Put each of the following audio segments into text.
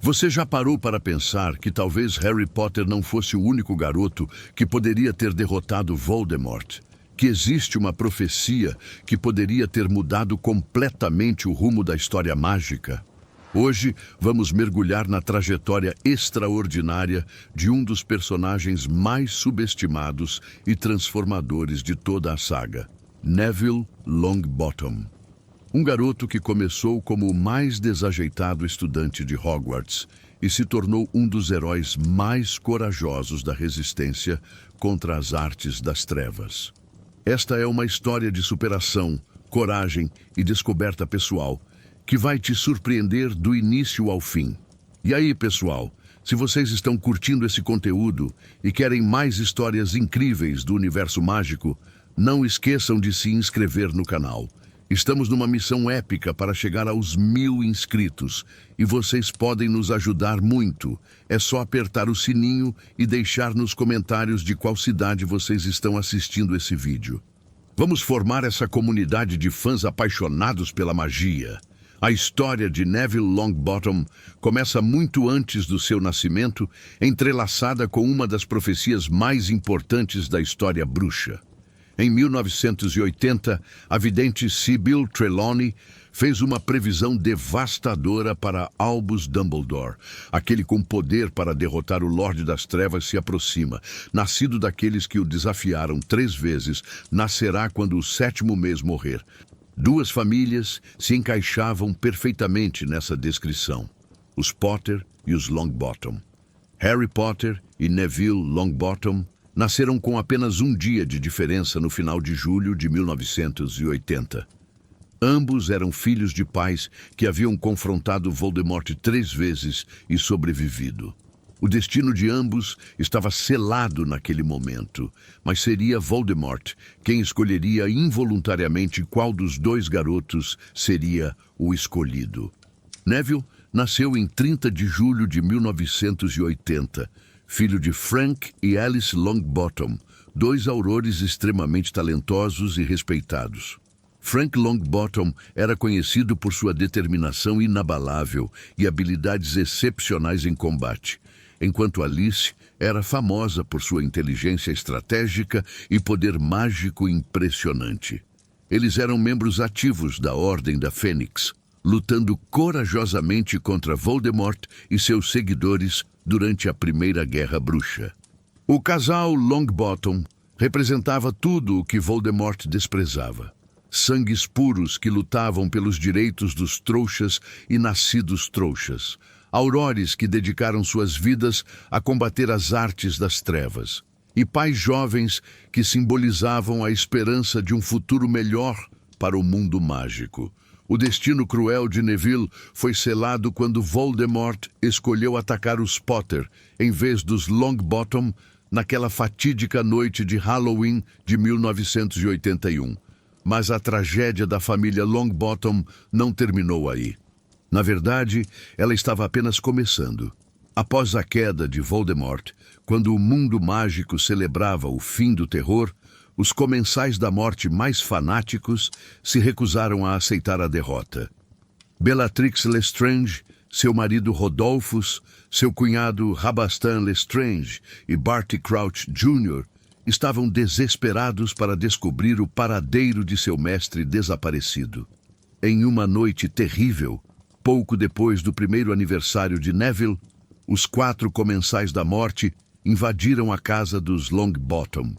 Você já parou para pensar que talvez Harry Potter não fosse o único garoto que poderia ter derrotado Voldemort? Que existe uma profecia que poderia ter mudado completamente o rumo da história mágica? Hoje, vamos mergulhar na trajetória extraordinária de um dos personagens mais subestimados e transformadores de toda a saga, Neville Longbottom. Um garoto que começou como o mais desajeitado estudante de Hogwarts e se tornou um dos heróis mais corajosos da resistência contra as artes das trevas. Esta é uma história de superação, coragem e descoberta pessoal que vai te surpreender do início ao fim. E aí, pessoal, se vocês estão curtindo esse conteúdo e querem mais histórias incríveis do universo mágico, não esqueçam de se inscrever no canal. Estamos numa missão épica para chegar aos 1000 inscritos e vocês podem nos ajudar muito. É só apertar o sininho e deixar nos comentários de qual cidade vocês estão assistindo esse vídeo. Vamos formar essa comunidade de fãs apaixonados pela magia. A história de Neville Longbottom começa muito antes do seu nascimento, entrelaçada com uma das profecias mais importantes da história bruxa. Em 1980, a vidente Sybil Trelawney fez uma previsão devastadora para Albus Dumbledore. Aquele com poder para derrotar o Lorde das Trevas se aproxima. Nascido daqueles que o desafiaram 3 vezes, nascerá quando o 7º mês morrer. 2 famílias se encaixavam perfeitamente nessa descrição: os Potter e os Longbottom. Harry Potter e Neville Longbottom nasceram com apenas um dia de diferença no final de julho de 1980. Ambos eram filhos de pais que haviam confrontado Voldemort 3 vezes e sobrevivido. O destino de ambos estava selado naquele momento, mas seria Voldemort quem escolheria involuntariamente qual dos 2 garotos seria o escolhido. Neville nasceu em 30 de julho de 1980, filho de Frank e Alice Longbottom, 2 aurores extremamente talentosos e respeitados. Frank Longbottom era conhecido por sua determinação inabalável e habilidades excepcionais em combate, enquanto Alice era famosa por sua inteligência estratégica e poder mágico impressionante. Eles eram membros ativos da Ordem da Fênix, lutando corajosamente contra Voldemort e seus seguidores durante a Primeira Guerra Bruxa. O casal Longbottom representava tudo o que Voldemort desprezava. Sangues puros que lutavam pelos direitos dos trouxas e nascidos trouxas. Aurores que dedicaram suas vidas a combater as artes das trevas. E pais jovens que simbolizavam a esperança de um futuro melhor para o mundo mágico. O destino cruel de Neville foi selado quando Voldemort escolheu atacar os Potter, em vez dos Longbottom, naquela fatídica noite de Halloween de 1981. Mas a tragédia da família Longbottom não terminou aí. Na verdade, ela estava apenas começando. Após a queda de Voldemort, quando o mundo mágico celebrava o fim do terror, os comensais da morte mais fanáticos se recusaram a aceitar a derrota. Bellatrix Lestrange, seu marido Rodolphus, seu cunhado Rabastan Lestrange e Barty Crouch Jr. estavam desesperados para descobrir o paradeiro de seu mestre desaparecido. Em uma noite terrível, pouco depois do primeiro aniversário de Neville, os 4 comensais da morte invadiram a casa dos Longbottom.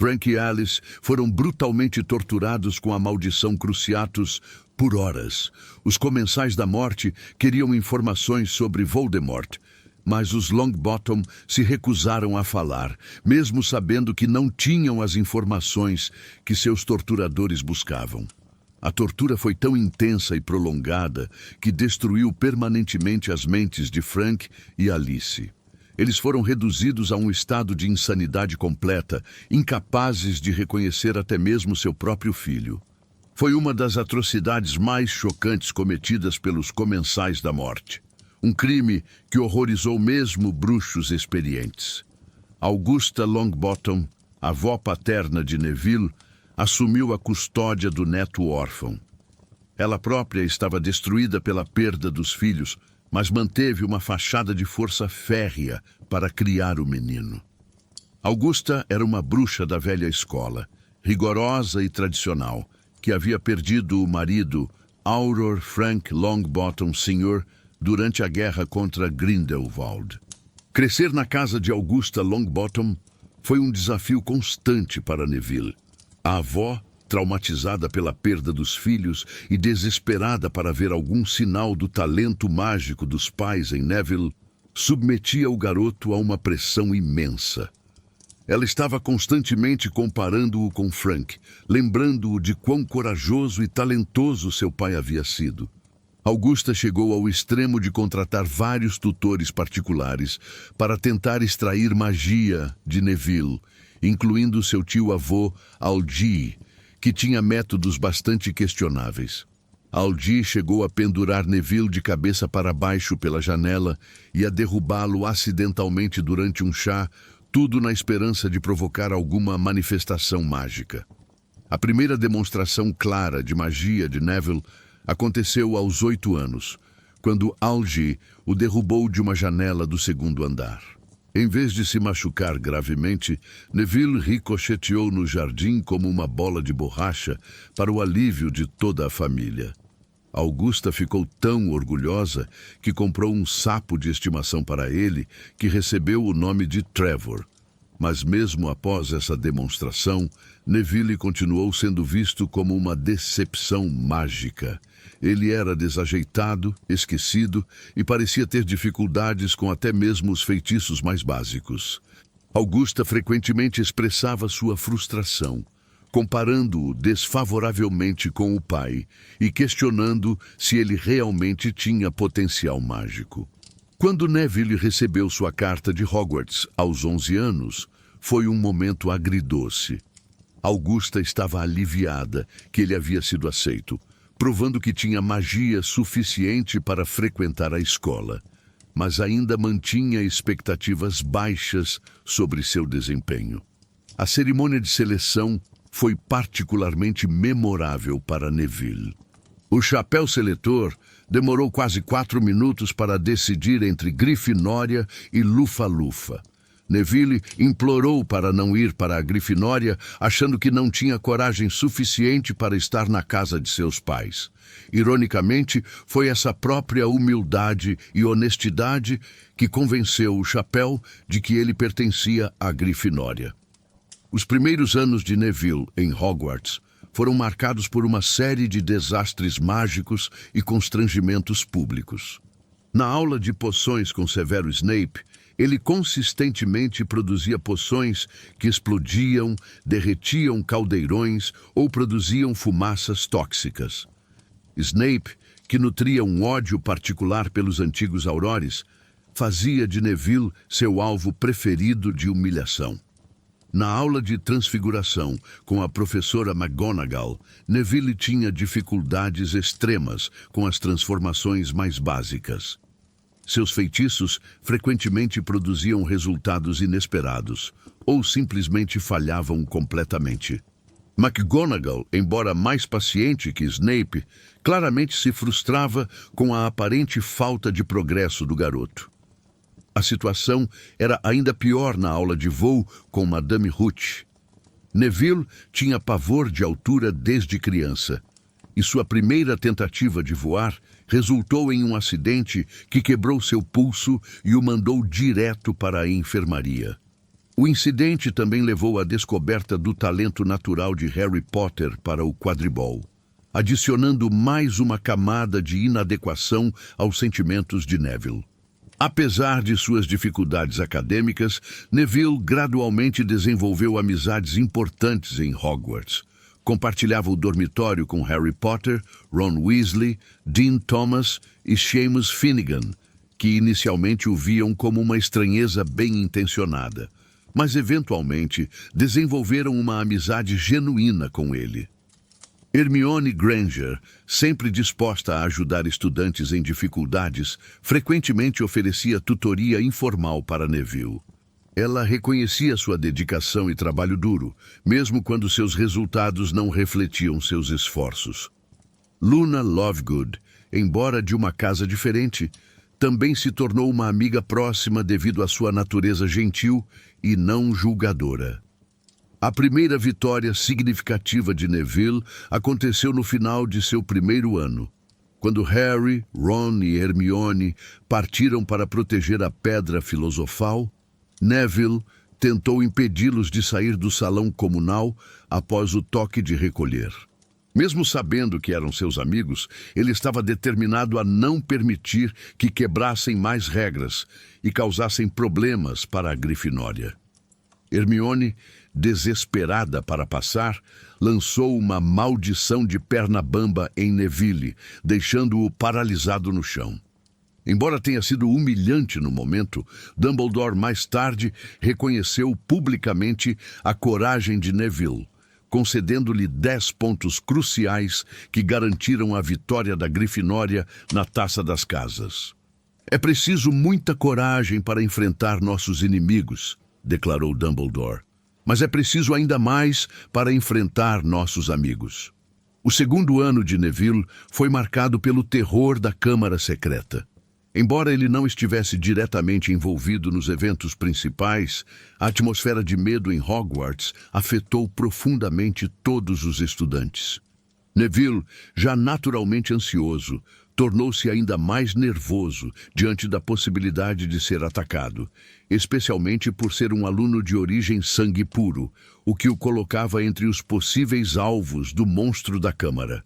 Frank e Alice foram brutalmente torturados com a maldição Cruciatus por horas. Os comensais da morte queriam informações sobre Voldemort, mas os Longbottom se recusaram a falar, mesmo sabendo que não tinham as informações que seus torturadores buscavam. A tortura foi tão intensa e prolongada que destruiu permanentemente as mentes de Frank e Alice. Eles foram reduzidos a um estado de insanidade completa, incapazes de reconhecer até mesmo seu próprio filho. Foi uma das atrocidades mais chocantes cometidas pelos comensais da morte. Um crime que horrorizou mesmo bruxos experientes. Augusta Longbottom, avó paterna de Neville, assumiu a custódia do neto órfão. Ela própria estava destruída pela perda dos filhos, mas manteve uma fachada de força férrea para criar o menino. Augusta era uma bruxa da velha escola, rigorosa e tradicional, que havia perdido o marido, Auror Frank Longbottom Sr., durante a guerra contra Grindelwald. Crescer na casa de Augusta Longbottom foi um desafio constante para Neville. A avó, traumatizada pela perda dos filhos e desesperada para ver algum sinal do talento mágico dos pais em Neville, submetia o garoto a uma pressão imensa. Ela estava constantemente comparando-o com Frank, lembrando-o de quão corajoso e talentoso seu pai havia sido. Augusta chegou ao extremo de contratar vários tutores particulares para tentar extrair magia de Neville, incluindo seu tio-avô Algy, que tinha métodos bastante questionáveis. Algy chegou a pendurar Neville de cabeça para baixo pela janela e a derrubá-lo acidentalmente durante um chá, tudo na esperança de provocar alguma manifestação mágica. A primeira demonstração clara de magia de Neville aconteceu aos 8 anos, quando Algy o derrubou de uma janela do segundo andar. Em vez de se machucar gravemente, Neville ricocheteou no jardim como uma bola de borracha para o alívio de toda a família. Augusta ficou tão orgulhosa que comprou um sapo de estimação para ele, que recebeu o nome de Trevor. Mas mesmo após essa demonstração, Neville continuou sendo visto como uma decepção mágica. Ele era desajeitado, esquecido e parecia ter dificuldades com até mesmo os feitiços mais básicos. Augusta frequentemente expressava sua frustração, comparando-o desfavoravelmente com o pai e questionando se ele realmente tinha potencial mágico. Quando Neville recebeu sua carta de Hogwarts aos 11 anos, foi um momento agridoce. Augusta estava aliviada que ele havia sido aceito, provando que tinha magia suficiente para frequentar a escola, mas ainda mantinha expectativas baixas sobre seu desempenho. A cerimônia de seleção foi particularmente memorável para Neville. O chapéu seletor demorou quase 4 minutos para decidir entre Grifinória e Lufa-Lufa. Neville implorou para não ir para a Grifinória, achando que não tinha coragem suficiente para estar na casa de seus pais. Ironicamente, foi essa própria humildade e honestidade que convenceu o chapéu de que ele pertencia à Grifinória. Os primeiros anos de Neville em Hogwarts foram marcados por uma série de desastres mágicos e constrangimentos públicos. Na aula de poções com Severo Snape, ele consistentemente produzia poções que explodiam, derretiam caldeirões ou produziam fumaças tóxicas. Snape, que nutria um ódio particular pelos antigos Aurores, fazia de Neville seu alvo preferido de humilhação. Na aula de transfiguração com a professora McGonagall, Neville tinha dificuldades extremas com as transformações mais básicas. Seus feitiços frequentemente produziam resultados inesperados, ou simplesmente falhavam completamente. McGonagall, embora mais paciente que Snape, claramente se frustrava com a aparente falta de progresso do garoto. A situação era ainda pior na aula de voo com Madame Hooch. Neville tinha pavor de altura desde criança, e sua primeira tentativa de voar resultou em um acidente que quebrou seu pulso e o mandou direto para a enfermaria. O incidente também levou à descoberta do talento natural de Harry Potter para o quadribol, adicionando mais uma camada de inadequação aos sentimentos de Neville. Apesar de suas dificuldades acadêmicas, Neville gradualmente desenvolveu amizades importantes em Hogwarts. Compartilhava o dormitório com Harry Potter, Ron Weasley, Dean Thomas e Seamus Finnegan, que inicialmente o viam como uma estranheza bem-intencionada, mas eventualmente desenvolveram uma amizade genuína com ele. Hermione Granger, sempre disposta a ajudar estudantes em dificuldades, frequentemente oferecia tutoria informal para Neville. Ela reconhecia sua dedicação e trabalho duro, mesmo quando seus resultados não refletiam seus esforços. Luna Lovegood, embora de uma casa diferente, também se tornou uma amiga próxima devido à sua natureza gentil e não julgadora. A primeira vitória significativa de Neville aconteceu no final de seu primeiro ano, quando Harry, Ron e Hermione partiram para proteger a Pedra Filosofal. Neville tentou impedi-los de sair do salão comunal após o toque de recolher. Mesmo sabendo que eram seus amigos, ele estava determinado a não permitir que quebrassem mais regras e causassem problemas para a Grifinória. Hermione, desesperada para passar, lançou uma maldição de perna bamba em Neville, deixando-o paralisado no chão. Embora tenha sido humilhante no momento, Dumbledore mais tarde reconheceu publicamente a coragem de Neville, concedendo-lhe 10 pontos cruciais que garantiram a vitória da Grifinória na Taça das Casas. "É preciso muita coragem para enfrentar nossos inimigos", declarou Dumbledore. "Mas é preciso ainda mais para enfrentar nossos amigos." O segundo ano de Neville foi marcado pelo terror da Câmara Secreta. Embora ele não estivesse diretamente envolvido nos eventos principais, a atmosfera de medo em Hogwarts afetou profundamente todos os estudantes. Neville, já naturalmente ansioso, tornou-se ainda mais nervoso diante da possibilidade de ser atacado, especialmente por ser um aluno de origem sangue puro, o que o colocava entre os possíveis alvos do monstro da Câmara.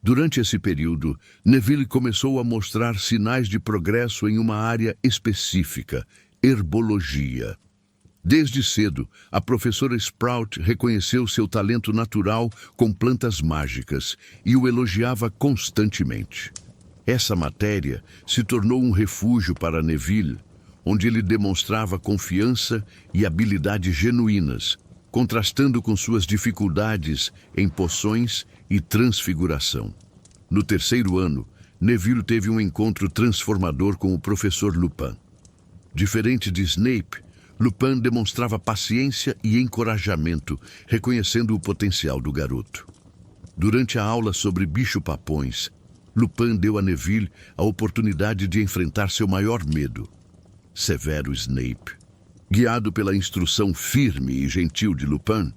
Durante esse período, Neville começou a mostrar sinais de progresso em uma área específica, herbologia. Desde cedo, a professora Sprout reconheceu seu talento natural com plantas mágicas e o elogiava constantemente. Essa matéria se tornou um refúgio para Neville, onde ele demonstrava confiança e habilidades genuínas, contrastando com suas dificuldades em poções e transfiguração. No terceiro ano, Neville teve um encontro transformador com o professor Lupin. Diferente de Snape, Lupin demonstrava paciência e encorajamento, reconhecendo o potencial do garoto. Durante a aula sobre bicho-papões, Lupin deu a Neville a oportunidade de enfrentar seu maior medo, Severo Snape. Guiado pela instrução firme e gentil de Lupin,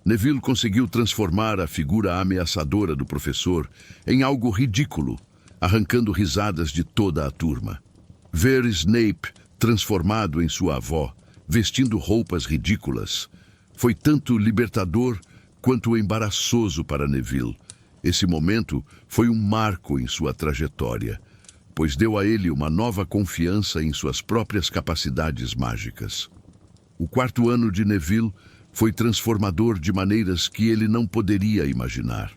Neville conseguiu transformar a figura ameaçadora do professor em algo ridículo, arrancando risadas de toda a turma. Ver Snape transformado em sua avó, vestindo roupas ridículas, foi tanto libertador quanto embaraçoso para Neville. Esse momento foi um marco em sua trajetória, pois deu a ele uma nova confiança em suas próprias capacidades mágicas. O quarto ano de Neville foi transformador de maneiras que ele não poderia imaginar.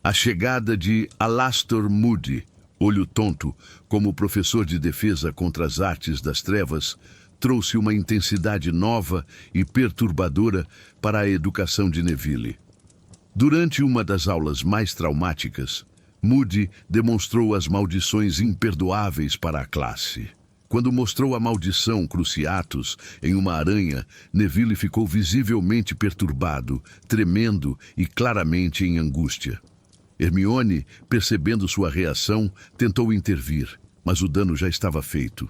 A chegada de Alastor Moody, Olho Tonto, como professor de defesa contra as artes das trevas, trouxe uma intensidade nova e perturbadora para a educação de Neville. Durante uma das aulas mais traumáticas, Moody demonstrou as maldições imperdoáveis para a classe. Quando mostrou a maldição Cruciatus em uma aranha, Neville ficou visivelmente perturbado, tremendo e claramente em angústia. Hermione, percebendo sua reação, tentou intervir, mas o dano já estava feito.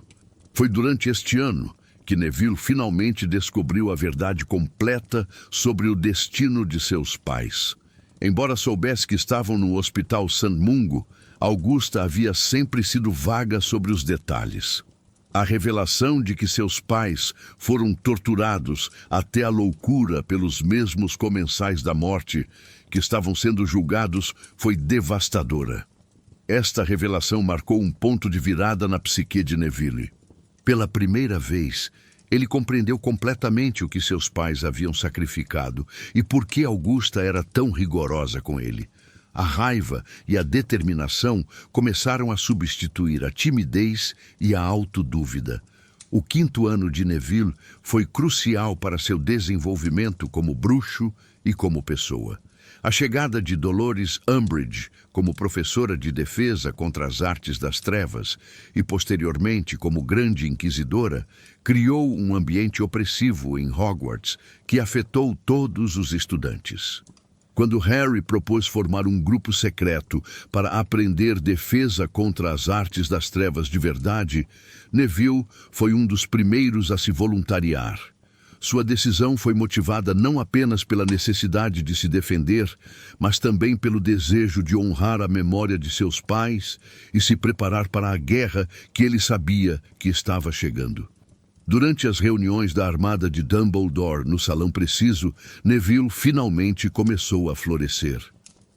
Foi durante este ano que Neville finalmente descobriu a verdade completa sobre o destino de seus pais. Embora soubesse que estavam no Hospital St. Mungo, Augusta havia sempre sido vaga sobre os detalhes. A revelação de que seus pais foram torturados até a loucura pelos mesmos comensais da morte que estavam sendo julgados foi devastadora. Esta revelação marcou um ponto de virada na psique de Neville. Pela primeira vez, ele compreendeu completamente o que seus pais haviam sacrificado e por que Augusta era tão rigorosa com ele. A raiva e a determinação começaram a substituir a timidez e a autodúvida. O quinto ano de Neville foi crucial para seu desenvolvimento como bruxo e como pessoa. A chegada de Dolores Umbridge como professora de defesa contra as artes das trevas e, posteriormente, como grande inquisidora, criou um ambiente opressivo em Hogwarts que afetou todos os estudantes. Quando Harry propôs formar um grupo secreto para aprender defesa contra as artes das trevas de verdade, Neville foi um dos primeiros a se voluntariar. Sua decisão foi motivada não apenas pela necessidade de se defender, mas também pelo desejo de honrar a memória de seus pais e se preparar para a guerra que ele sabia que estava chegando. Durante as reuniões da armada de Dumbledore no Salão Preciso, Neville finalmente começou a florescer.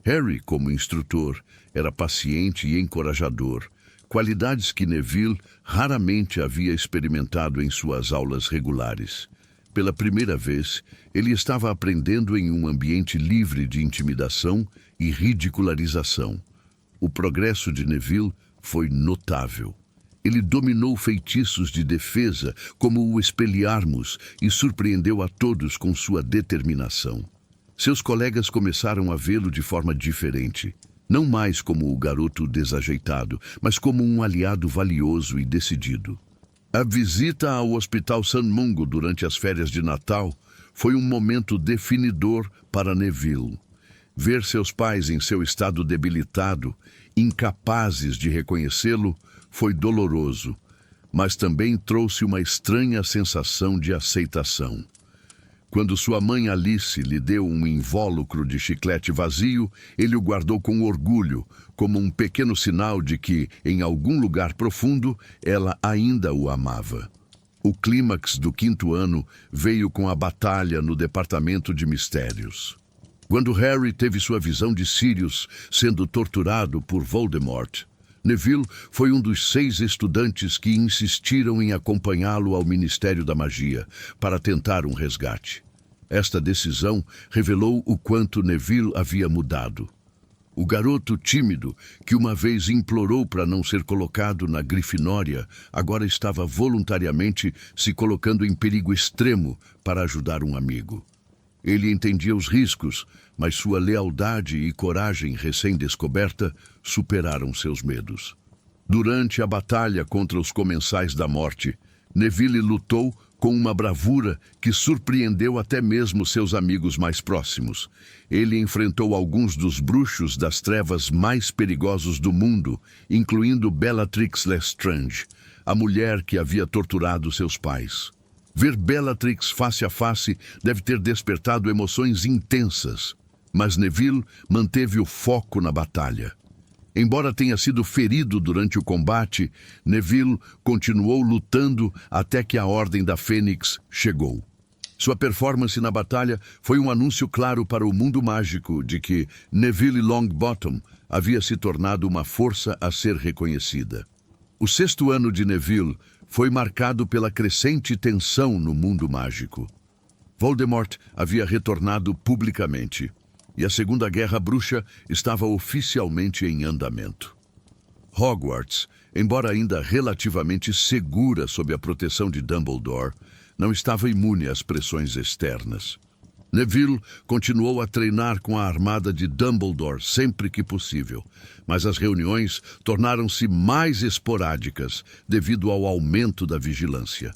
Harry, como instrutor, era paciente e encorajador, qualidades que Neville raramente havia experimentado em suas aulas regulares. Pela primeira vez, ele estava aprendendo em um ambiente livre de intimidação e ridicularização. O progresso de Neville foi notável. Ele dominou feitiços de defesa como o Expelliarmus e surpreendeu a todos com sua determinação. Seus colegas começaram a vê-lo de forma diferente. Não mais como o garoto desajeitado, mas como um aliado valioso e decidido. A visita ao Hospital San Mungo durante as férias de Natal foi um momento definidor para Neville. Ver seus pais em seu estado debilitado, incapazes de reconhecê-lo, foi doloroso, mas também trouxe uma estranha sensação de aceitação. Quando sua mãe Alice lhe deu um invólucro de chiclete vazio, ele o guardou com orgulho, como um pequeno sinal de que, em algum lugar profundo, ela ainda o amava. O clímax do 5º ano veio com a batalha no Departamento de Mistérios. Quando Harry teve sua visão de Sirius sendo torturado por Voldemort, Neville foi um dos 6 estudantes que insistiram em acompanhá-lo ao Ministério da Magia para tentar um resgate. Esta decisão revelou o quanto Neville havia mudado. O garoto tímido, que uma vez implorou para não ser colocado na Grifinória, agora estava voluntariamente se colocando em perigo extremo para ajudar um amigo. Ele entendia os riscos, mas sua lealdade e coragem recém-descoberta superaram seus medos. Durante a batalha contra os Comensais da Morte, Neville lutou com uma bravura que surpreendeu até mesmo seus amigos mais próximos. Ele enfrentou alguns dos bruxos das trevas mais perigosos do mundo, incluindo Bellatrix Lestrange, a mulher que havia torturado seus pais. Ver Bellatrix face a face deve ter despertado emoções intensas, mas Neville manteve o foco na batalha. Embora tenha sido ferido durante o combate, Neville continuou lutando até que a Ordem da Fênix chegou. Sua performance na batalha foi um anúncio claro para o mundo mágico de que Neville Longbottom havia se tornado uma força a ser reconhecida. O 6º ano de Neville foi marcado pela crescente tensão no mundo mágico. Voldemort havia retornado publicamente, e a Segunda Guerra Bruxa estava oficialmente em andamento. Hogwarts, embora ainda relativamente segura sob a proteção de Dumbledore, não estava imune às pressões externas. Neville continuou a treinar com a armada de Dumbledore sempre que possível, mas as reuniões tornaram-se mais esporádicas devido ao aumento da vigilância.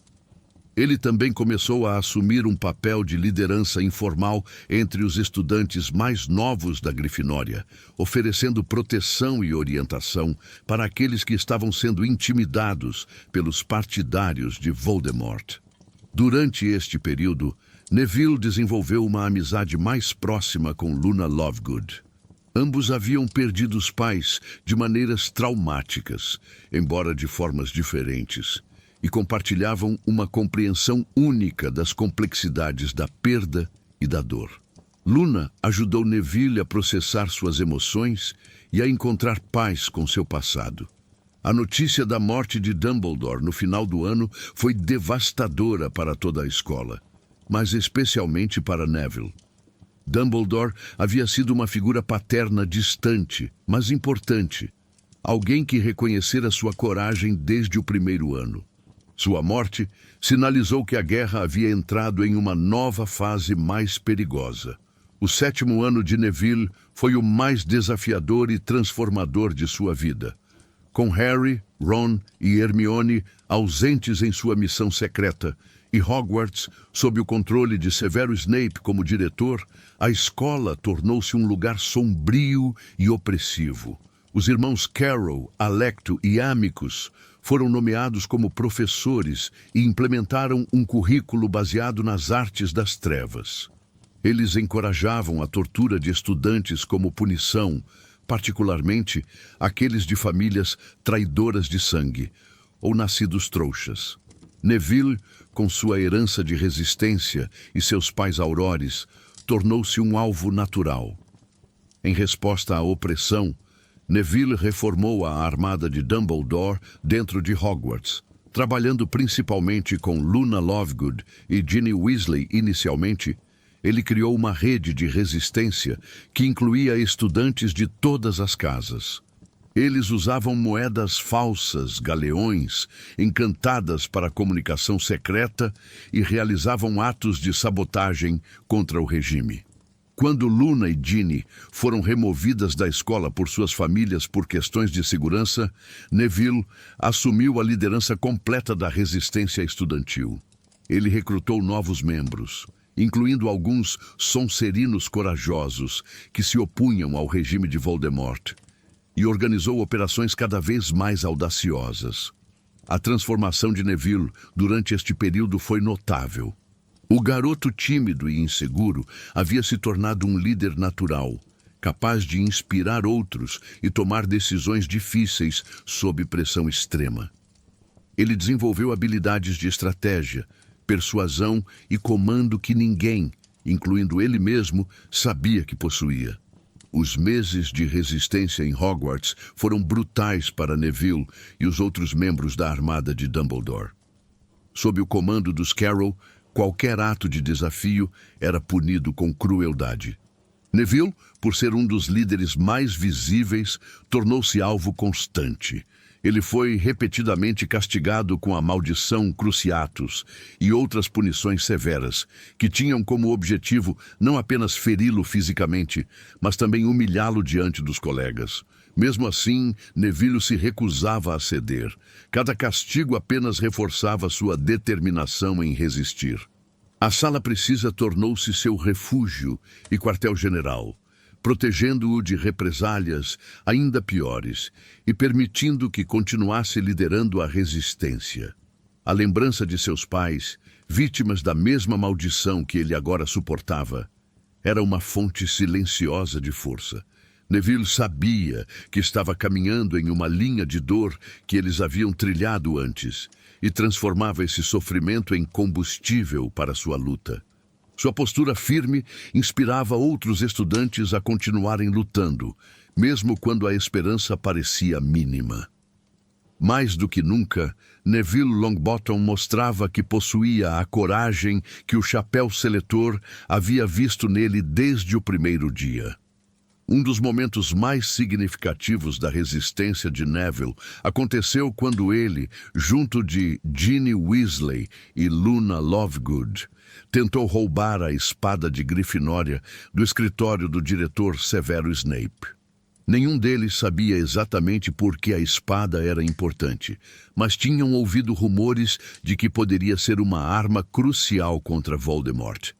Ele também começou a assumir um papel de liderança informal entre os estudantes mais novos da Grifinória, oferecendo proteção e orientação para aqueles que estavam sendo intimidados pelos partidários de Voldemort. Durante este período, Neville desenvolveu uma amizade mais próxima com Luna Lovegood. Ambos haviam perdido os pais de maneiras traumáticas, embora de formas diferentes, e compartilhavam uma compreensão única das complexidades da perda e da dor. Luna ajudou Neville a processar suas emoções e a encontrar paz com seu passado. A notícia da morte de Dumbledore no final do ano foi devastadora para toda a escola, mas especialmente para Neville. Dumbledore havia sido uma figura paterna distante, mas importante, alguém que reconhecera sua coragem desde o primeiro ano. Sua morte sinalizou que a guerra havia entrado em uma nova fase mais perigosa. O 7º ano de Neville foi o mais desafiador e transformador de sua vida. Com Harry, Ron e Hermione ausentes em sua missão secreta, E Hogwarts, sob o controle de Severo Snape como diretor, a escola tornou-se um lugar sombrio e opressivo. Os irmãos Carroll, Alecto e Amicus foram nomeados como professores e implementaram um currículo baseado nas artes das trevas. Eles encorajavam a tortura de estudantes como punição, particularmente aqueles de famílias traidoras de sangue ou nascidos trouxas. Neville, com sua herança de resistência e seus pais aurores, tornou-se um alvo natural. Em resposta à opressão, Neville reformou a armada de Dumbledore dentro de Hogwarts, trabalhando principalmente com Luna Lovegood e Ginny Weasley inicialmente. Ele criou uma rede de resistência que incluía estudantes de todas as casas. Eles usavam moedas falsas, galeões, encantadas para comunicação secreta e realizavam atos de sabotagem contra o regime. Quando Luna e Ginny foram removidas da escola por suas famílias por questões de segurança, Neville assumiu a liderança completa da resistência estudantil. Ele recrutou novos membros, incluindo alguns sonserinos corajosos que se opunham ao regime de Voldemort, e organizou operações cada vez mais audaciosas. A transformação de Neville durante este período foi notável. O garoto tímido e inseguro havia se tornado um líder natural, capaz de inspirar outros e tomar decisões difíceis sob pressão extrema. Ele desenvolveu habilidades de estratégia, persuasão e comando que ninguém, incluindo ele mesmo, sabia que possuía. Os meses de resistência em Hogwarts foram brutais para Neville e os outros membros da armada de Dumbledore. Sob o comando dos Carroll, qualquer ato de desafio era punido com crueldade. Neville, por ser um dos líderes mais visíveis, tornou-se alvo constante. Ele foi repetidamente castigado com a maldição Cruciatus e outras punições severas, que tinham como objetivo não apenas feri-lo fisicamente, mas também humilhá-lo diante dos colegas. Mesmo assim, Neville se recusava a ceder. Cada castigo apenas reforçava sua determinação em resistir. A Sala Precisa tornou-se seu refúgio e quartel-general, protegendo-o de represálias ainda piores e permitindo que continuasse liderando a resistência. A lembrança de seus pais, vítimas da mesma maldição que ele agora suportava, era uma fonte silenciosa de força. Neville sabia que estava caminhando em uma linha de dor que eles haviam trilhado antes e transformava esse sofrimento em combustível para sua luta. Sua postura firme inspirava outros estudantes a continuarem lutando, mesmo quando a esperança parecia mínima. Mais do que nunca, Neville Longbottom mostrava que possuía a coragem que o Chapéu Seletor havia visto nele desde o primeiro dia. Um dos momentos mais significativos da resistência de Neville aconteceu quando ele, junto de Ginny Weasley e Luna Lovegood, tentou roubar a espada de Grifinória do escritório do diretor Severo Snape. Nenhum deles sabia exatamente por que a espada era importante, mas tinham ouvido rumores de que poderia ser uma arma crucial contra Voldemort.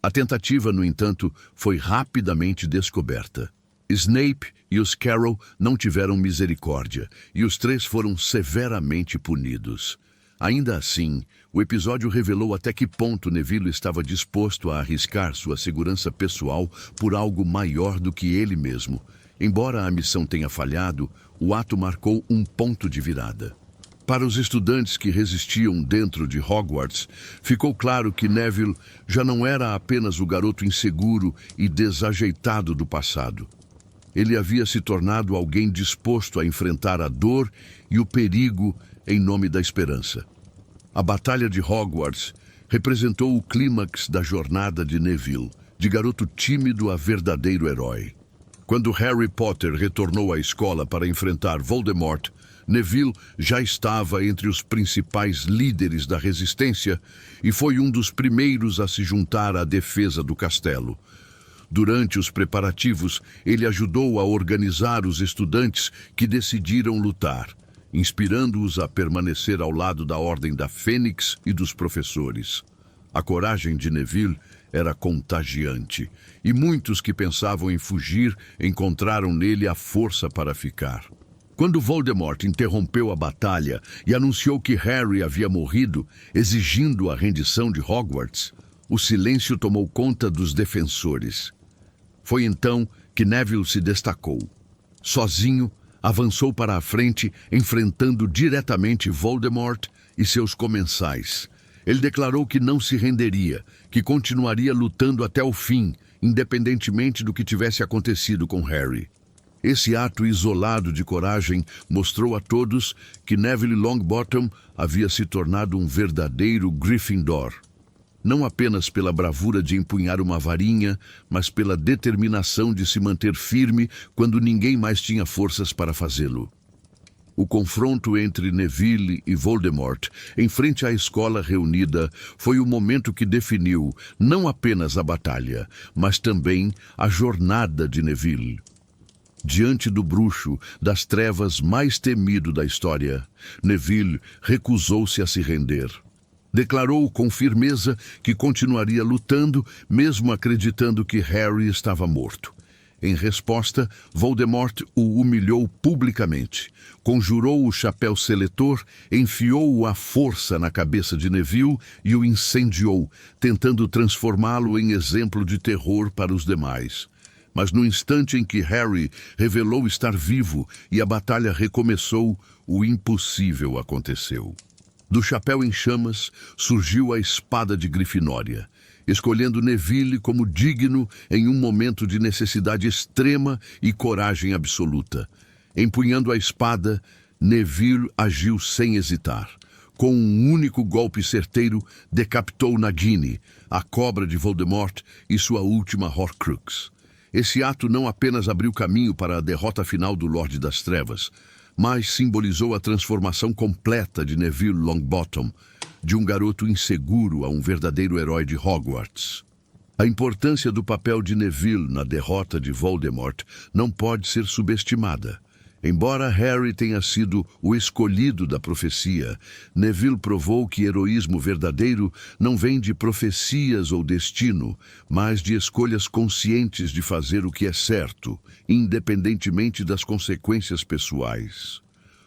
A tentativa, no entanto, foi rapidamente descoberta. Snape e os Carroll não tiveram misericórdia, e os três foram severamente punidos. Ainda assim, o episódio revelou até que ponto Neville estava disposto a arriscar sua segurança pessoal por algo maior do que ele mesmo. Embora a missão tenha falhado, o ato marcou um ponto de virada. Para os estudantes que resistiam dentro de Hogwarts, ficou claro que Neville já não era apenas o garoto inseguro e desajeitado do passado. Ele havia se tornado alguém disposto a enfrentar a dor e o perigo em nome da esperança. A Batalha de Hogwarts representou o clímax da jornada de Neville, de garoto tímido a verdadeiro herói. Quando Harry Potter retornou à escola para enfrentar Voldemort, Neville já estava entre os principais líderes da resistência e foi um dos primeiros a se juntar à defesa do castelo. Durante os preparativos, ele ajudou a organizar os estudantes que decidiram lutar, inspirando-os a permanecer ao lado da Ordem da Fênix e dos professores. A coragem de Neville era contagiante, e muitos que pensavam em fugir encontraram nele a força para ficar. Quando Voldemort interrompeu a batalha e anunciou que Harry havia morrido, exigindo a rendição de Hogwarts, o silêncio tomou conta dos defensores. Foi então que Neville se destacou. Sozinho, avançou para a frente, enfrentando diretamente Voldemort e seus comensais. Ele declarou que não se renderia, que continuaria lutando até o fim, independentemente do que tivesse acontecido com Harry. Esse ato isolado de coragem mostrou a todos que Neville Longbottom havia se tornado um verdadeiro Gryffindor. Não apenas pela bravura de empunhar uma varinha, mas pela determinação de se manter firme quando ninguém mais tinha forças para fazê-lo. O confronto entre Neville e Voldemort, em frente à escola reunida, foi o momento que definiu não apenas a batalha, mas também a jornada de Neville. Diante do bruxo das trevas mais temido da história, Neville recusou-se a se render. Declarou com firmeza que continuaria lutando, mesmo acreditando que Harry estava morto. Em resposta, Voldemort o humilhou publicamente, conjurou o chapéu seletor, enfiou-o à força na cabeça de Neville e o incendiou, tentando transformá-lo em exemplo de terror para os demais. Mas no instante em que Harry revelou estar vivo e a batalha recomeçou, o impossível aconteceu. Do chapéu em chamas surgiu a espada de Grifinória, escolhendo Neville como digno em um momento de necessidade extrema e coragem absoluta. Empunhando a espada, Neville agiu sem hesitar. Com um único golpe certeiro, decapitou Nagini, a cobra de Voldemort e sua última Horcrux. Esse ato não apenas abriu caminho para a derrota final do Lorde das Trevas, mas simbolizou a transformação completa de Neville Longbottom, de um garoto inseguro a um verdadeiro herói de Hogwarts. A importância do papel de Neville na derrota de Voldemort não pode ser subestimada. Embora Harry tenha sido o escolhido da profecia, Neville provou que heroísmo verdadeiro não vem de profecias ou destino, mas de escolhas conscientes de fazer o que é certo, independentemente das consequências pessoais.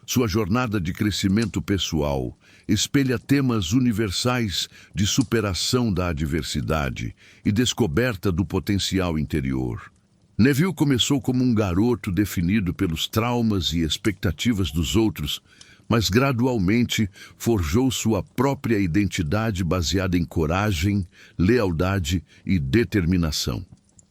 Sua jornada de crescimento pessoal espelha temas universais de superação da adversidade e descoberta do potencial interior. Neville começou como um garoto definido pelos traumas e expectativas dos outros, mas gradualmente forjou sua própria identidade baseada em coragem, lealdade e determinação.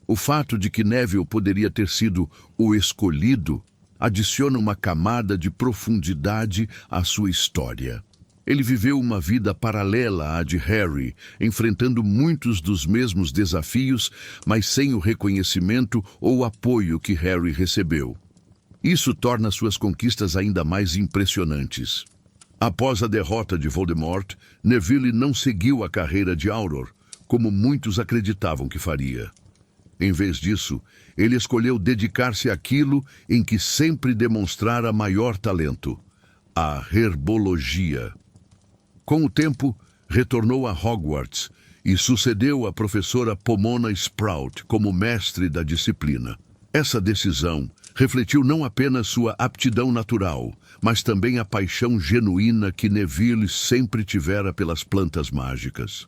O fato de que Neville poderia ter sido o escolhido adiciona uma camada de profundidade à sua história. Ele viveu uma vida paralela à de Harry, enfrentando muitos dos mesmos desafios, mas sem o reconhecimento ou apoio que Harry recebeu. Isso torna suas conquistas ainda mais impressionantes. Após a derrota de Voldemort, Neville não seguiu a carreira de Auror, como muitos acreditavam que faria. Em vez disso, ele escolheu dedicar-se àquilo em que sempre demonstrara maior talento: a herbologia. Com o tempo, retornou a Hogwarts e sucedeu a professora Pomona Sprout como mestre da disciplina. Essa decisão refletiu não apenas sua aptidão natural, mas também a paixão genuína que Neville sempre tivera pelas plantas mágicas.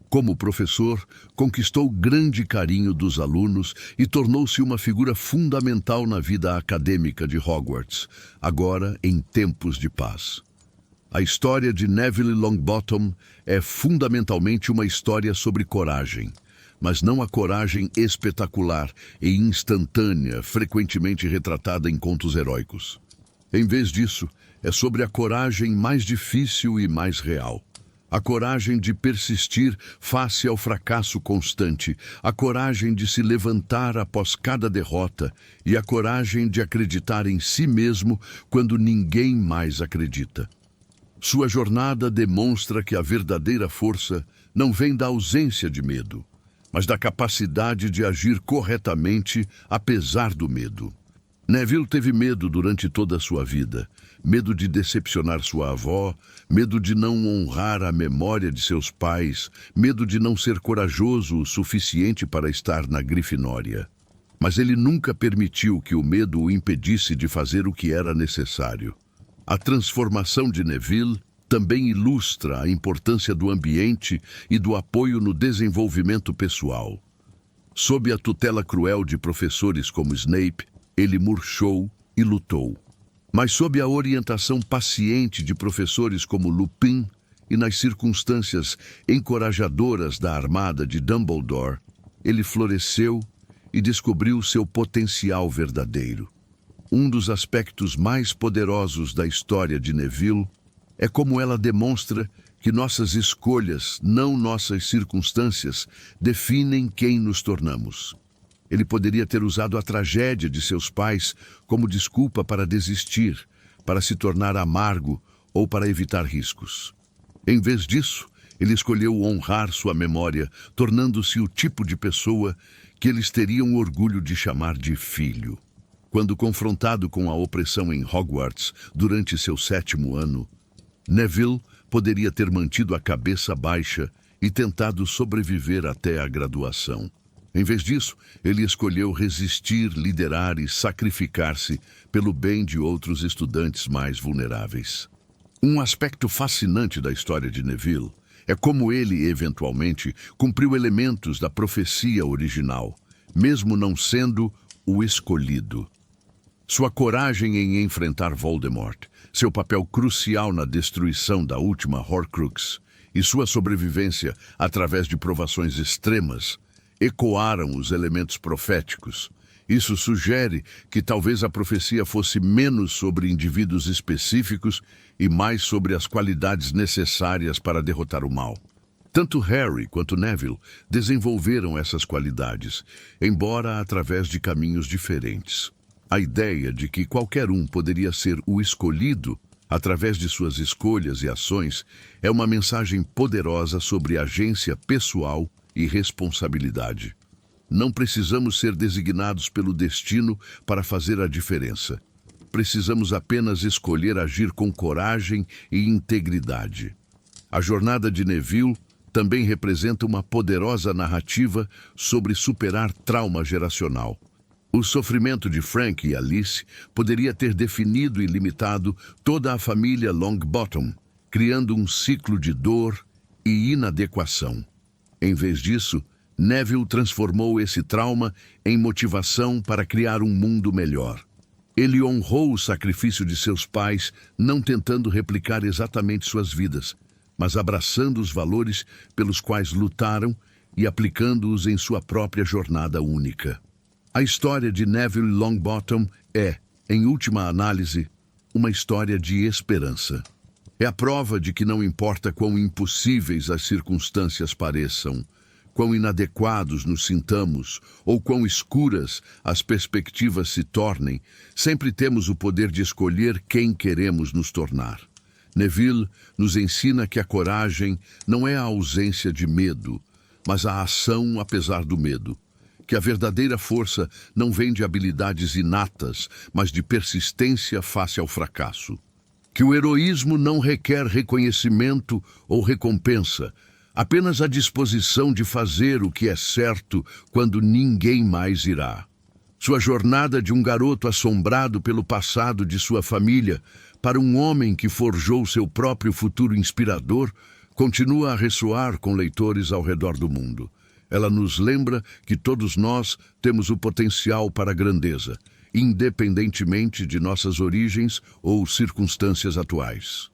Como professor, conquistou grande carinho dos alunos e tornou-se uma figura fundamental na vida acadêmica de Hogwarts, agora em tempos de paz. A história de Neville Longbottom é fundamentalmente uma história sobre coragem, mas não a coragem espetacular e instantânea, frequentemente retratada em contos heróicos. Em vez disso, é sobre a coragem mais difícil e mais real. A coragem de persistir face ao fracasso constante, a coragem de se levantar após cada derrota e a coragem de acreditar em si mesmo quando ninguém mais acredita. Sua jornada demonstra que a verdadeira força não vem da ausência de medo, mas da capacidade de agir corretamente apesar do medo. Neville teve medo durante toda a sua vida. Medo de decepcionar sua avó, medo de não honrar a memória de seus pais, medo de não ser corajoso o suficiente para estar na Grifinória. Mas ele nunca permitiu que o medo o impedisse de fazer o que era necessário. A transformação de Neville também ilustra a importância do ambiente e do apoio no desenvolvimento pessoal. Sob a tutela cruel de professores como Snape, ele murchou e lutou. Mas sob a orientação paciente de professores como Lupin e nas circunstâncias encorajadoras da armada de Dumbledore, ele floresceu e descobriu seu potencial verdadeiro. Um dos aspectos mais poderosos da história de Neville é como ela demonstra que nossas escolhas, não nossas circunstâncias, definem quem nos tornamos. Ele poderia ter usado a tragédia de seus pais como desculpa para desistir, para se tornar amargo ou para evitar riscos. Em vez disso, ele escolheu honrar sua memória, tornando-se o tipo de pessoa que eles teriam orgulho de chamar de filho. Quando confrontado com a opressão em Hogwarts durante seu 7º ano, Neville poderia ter mantido a cabeça baixa e tentado sobreviver até a graduação. Em vez disso, ele escolheu resistir, liderar e sacrificar-se pelo bem de outros estudantes mais vulneráveis. Um aspecto fascinante da história de Neville é como ele, eventualmente, cumpriu elementos da profecia original, mesmo não sendo o escolhido. Sua coragem em enfrentar Voldemort, seu papel crucial na destruição da última Horcrux e sua sobrevivência através de provações extremas ecoaram os elementos proféticos. Isso sugere que talvez a profecia fosse menos sobre indivíduos específicos e mais sobre as qualidades necessárias para derrotar o mal. Tanto Harry quanto Neville desenvolveram essas qualidades, embora através de caminhos diferentes. A ideia de que qualquer um poderia ser o escolhido através de suas escolhas e ações é uma mensagem poderosa sobre agência pessoal e responsabilidade. Não precisamos ser designados pelo destino para fazer a diferença. Precisamos apenas escolher agir com coragem e integridade. A jornada de Neville também representa uma poderosa narrativa sobre superar trauma geracional. O sofrimento de Frank e Alice poderia ter definido e limitado toda a família Longbottom, criando um ciclo de dor e inadequação. Em vez disso, Neville transformou esse trauma em motivação para criar um mundo melhor. Ele honrou o sacrifício de seus pais, não tentando replicar exatamente suas vidas, mas abraçando os valores pelos quais lutaram e aplicando-os em sua própria jornada única. A história de Neville Longbottom é, em última análise, uma história de esperança. É a prova de que não importa quão impossíveis as circunstâncias pareçam, quão inadequados nos sintamos ou quão escuras as perspectivas se tornem, sempre temos o poder de escolher quem queremos nos tornar. Neville nos ensina que a coragem não é a ausência de medo, mas a ação apesar do medo. Que a verdadeira força não vem de habilidades inatas, mas de persistência face ao fracasso. Que o heroísmo não requer reconhecimento ou recompensa, apenas a disposição de fazer o que é certo quando ninguém mais irá. Sua jornada de um garoto assombrado pelo passado de sua família para um homem que forjou seu próprio futuro inspirador continua a ressoar com leitores ao redor do mundo. Ela nos lembra que todos nós temos o potencial para a grandeza, independentemente de nossas origens ou circunstâncias atuais.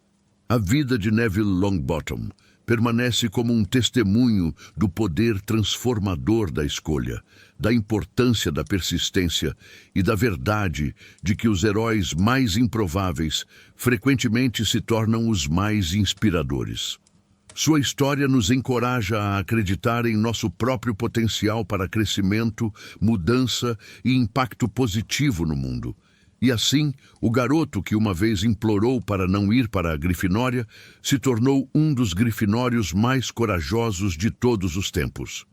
A vida de Neville Longbottom permanece como um testemunho do poder transformador da escolha, da importância da persistência e da verdade de que os heróis mais improváveis frequentemente se tornam os mais inspiradores. Sua história nos encoraja a acreditar em nosso próprio potencial para crescimento, mudança e impacto positivo no mundo. E assim, o garoto que uma vez implorou para não ir para a Grifinória se tornou um dos grifinórios mais corajosos de todos os tempos.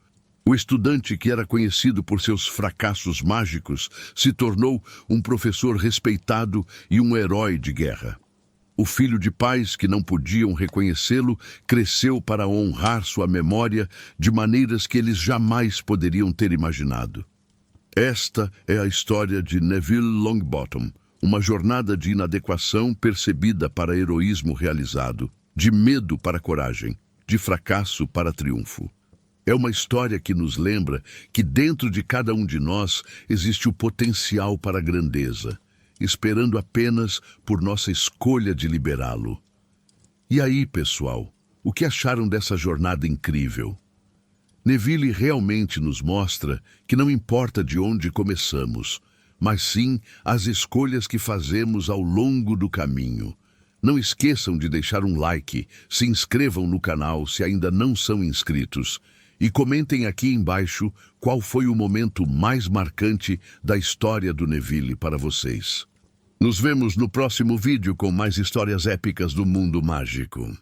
O estudante que era conhecido por seus fracassos mágicos se tornou um professor respeitado e um herói de guerra. O filho de pais que não podiam reconhecê-lo cresceu para honrar sua memória de maneiras que eles jamais poderiam ter imaginado. Esta é a história de Neville Longbottom, uma jornada de inadequação percebida para heroísmo realizado, de medo para coragem, de fracasso para triunfo. É uma história que nos lembra que dentro de cada um de nós existe o potencial para a grandeza, esperando apenas por nossa escolha de liberá-lo. E aí, pessoal, o que acharam dessa jornada incrível? Neville realmente nos mostra que não importa de onde começamos, mas sim as escolhas que fazemos ao longo do caminho. Não esqueçam de deixar um like, se inscrevam no canal se ainda não são inscritos e comentem aqui embaixo qual foi o momento mais marcante da história do Neville para vocês. Nos vemos no próximo vídeo com mais histórias épicas do mundo mágico.